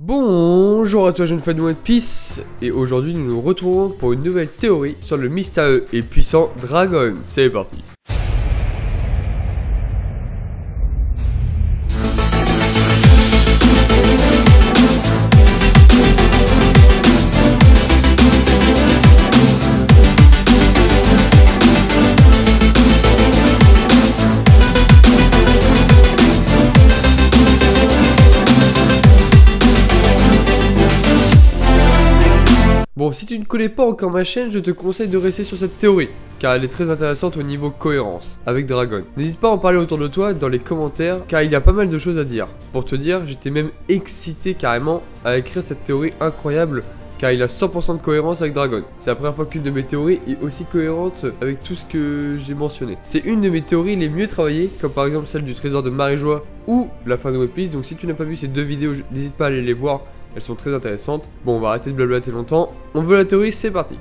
Bonjour à toi jeune fan de One Piece, et aujourd'hui nous nous retrouvons pour une nouvelle théorie sur le mystérieux et puissant Dragon. C'est parti. Bon, si tu ne connais pas encore ma chaîne, je te conseille de rester sur cette théorie, car elle est très intéressante au niveau cohérence, avec Dragon. N'hésite pas à en parler autour de toi dans les commentaires, car il y a pas mal de choses à dire. Pour te dire, j'étais même excité carrément à écrire cette théorie incroyable, car il a 100% de cohérence avec Dragon. C'est la première fois qu'une de mes théories est aussi cohérente avec tout ce que j'ai mentionné. C'est une de mes théories les mieux travaillées, comme par exemple celle du trésor de Marie-Joie ou la fin de One Piece. Donc si tu n'as pas vu ces deux vidéos, n'hésite pas à aller les voir. Elles sont très intéressantes. Bon, on va arrêter de blablater longtemps. On veut la théorie, c'est parti.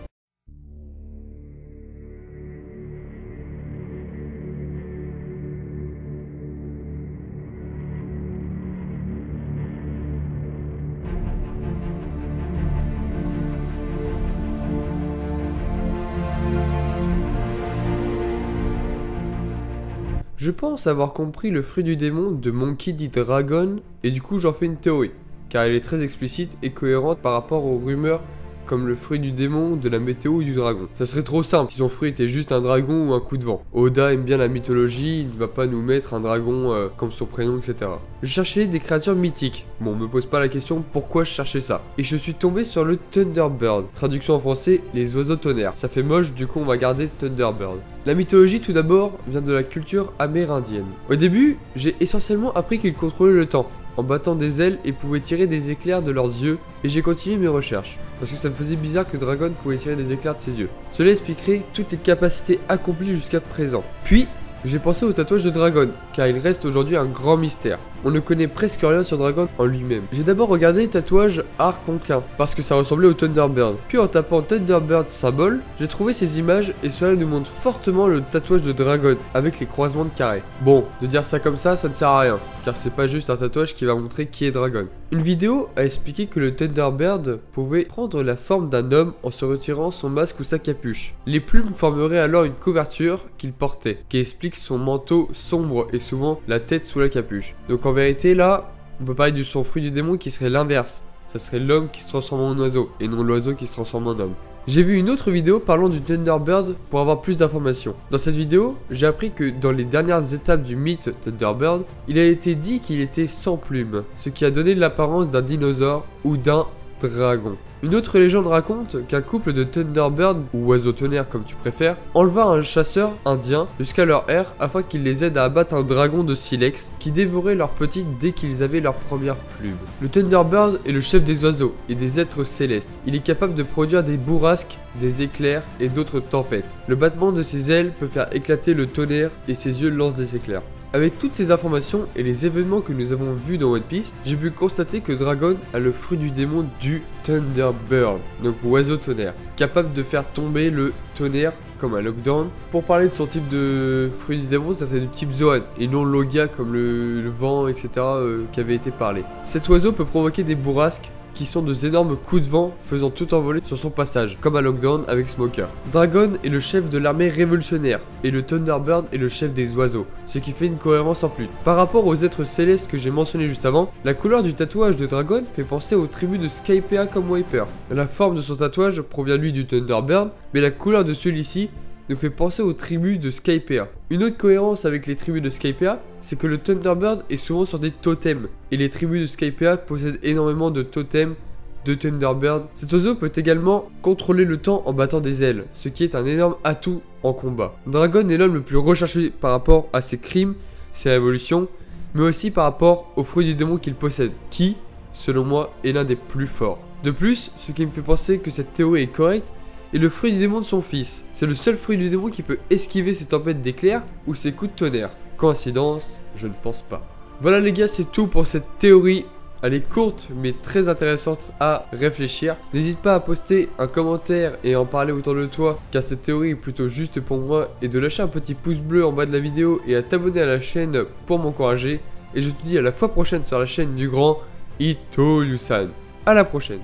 Je pense avoir compris le fruit du démon de Monkey D. Dragon, et du coup j'en fais une théorie, car elle est très explicite et cohérente par rapport aux rumeurs comme le fruit du démon, de la météo ou du dragon. Ça serait trop simple si son fruit était juste un dragon ou un coup de vent. Oda aime bien la mythologie, il ne va pas nous mettre un dragon comme son prénom, etc. Je cherchais des créatures mythiques. Bon, me pose pas la question pourquoi je cherchais ça. Et je suis tombé sur le Thunderbird. Traduction en français, les oiseaux tonnerres. Ça fait moche, du coup on va garder Thunderbird. La mythologie tout d'abord vient de la culture amérindienne. Au début, j'ai essentiellement appris qu'ils contrôlaient le temps en battant des ailes et pouvaient tirer des éclairs de leurs yeux, et j'ai continué mes recherches, parce que ça me faisait bizarre que Dragon pouvait tirer des éclairs de ses yeux. Cela expliquerait toutes les capacités accomplies jusqu'à présent. Puis, j'ai pensé au tatouage de Dragon, car il reste aujourd'hui un grand mystère. On ne connaît presque rien sur Dragon en lui-même. J'ai d'abord regardé tatouage Arconquin, parce que ça ressemblait au Thunderbird. Puis en tapant Thunderbird symbole, j'ai trouvé ces images et cela nous montre fortement le tatouage de Dragon, avec les croisements de carrés. Bon, de dire ça comme ça ne sert à rien, car c'est pas juste un tatouage qui va montrer qui est Dragon. Une vidéo a expliqué que le Thunderbird pouvait prendre la forme d'un homme en se retirant son masque ou sa capuche. Les plumes formeraient alors une couverture qu'il portait, qui explique son manteau sombre et souvent la tête sous la capuche. Donc en vérité là, on peut parler de son fruit du démon qui serait l'inverse. Ça serait l'homme qui se transforme en oiseau et non l'oiseau qui se transforme en homme. J'ai vu une autre vidéo parlant du Thunderbird pour avoir plus d'informations. Dans cette vidéo, j'ai appris que dans les dernières étapes du mythe Thunderbird, il a été dit qu'il était sans plumes, ce qui a donné l'apparence d'un dinosaure ou d'un dragon. Une autre légende raconte qu'un couple de Thunderbird, ou oiseaux tonnerres comme tu préfères, enleva un chasseur indien jusqu'à leur aire afin qu'il les aide à abattre un dragon de silex qui dévorait leurs petites dès qu'ils avaient leurs premières plumes. Le Thunderbird est le chef des oiseaux et des êtres célestes. Il est capable de produire des bourrasques, des éclairs et d'autres tempêtes. Le battement de ses ailes peut faire éclater le tonnerre et ses yeux lancent des éclairs. Avec toutes ces informations et les événements que nous avons vus dans One Piece, j'ai pu constater que Dragon a le fruit du démon du Thunderbird, donc oiseau tonnerre, capable de faire tomber le tonnerre comme un lockdown. Pour parler de son type de fruit du démon, ça serait du type Zoan, et non Logia comme le vent, etc. Qui avait été parlé. Cet oiseau peut provoquer des bourrasques, qui sont de énormes coups de vent faisant tout envoler sur son passage, comme un lockdown avec Smoker. Dragon est le chef de l'armée révolutionnaire, et le Thunderbird est le chef des oiseaux, ce qui fait une cohérence en plus. Par rapport aux êtres célestes que j'ai mentionnés juste avant, la couleur du tatouage de Dragon fait penser aux tribus de Skypiea comme Wiper. La forme de son tatouage provient lui du Thunderbird, mais la couleur de celui-ci nous fait penser aux tribus de Skypiea. Une autre cohérence avec les tribus de Skypiea, c'est que le Thunderbird est souvent sur des totems, et les tribus de Skypiea possèdent énormément de totems de Thunderbird. Cet oiseau peut également contrôler le temps en battant des ailes, ce qui est un énorme atout en combat. Dragon est l'homme le plus recherché par rapport à ses crimes, ses révolutions, mais aussi par rapport au fruit du démon qu'il possède, qui, selon moi, est l'un des plus forts. De plus, ce qui me fait penser que cette théorie est correcte, et le fruit du démon de son fils. C'est le seul fruit du démon qui peut esquiver ses tempêtes d'éclairs ou ses coups de tonnerre. Coïncidence? Je ne pense pas. Voilà les gars, c'est tout pour cette théorie. Elle est courte mais très intéressante à réfléchir. N'hésite pas à poster un commentaire et en parler autour de toi, car cette théorie est plutôt juste pour moi, et de lâcher un petit pouce bleu en bas de la vidéo et à t'abonner à la chaîne pour m'encourager. Et je te dis à la fois prochaine sur la chaîne du grand. Ito Yusan. À la prochaine.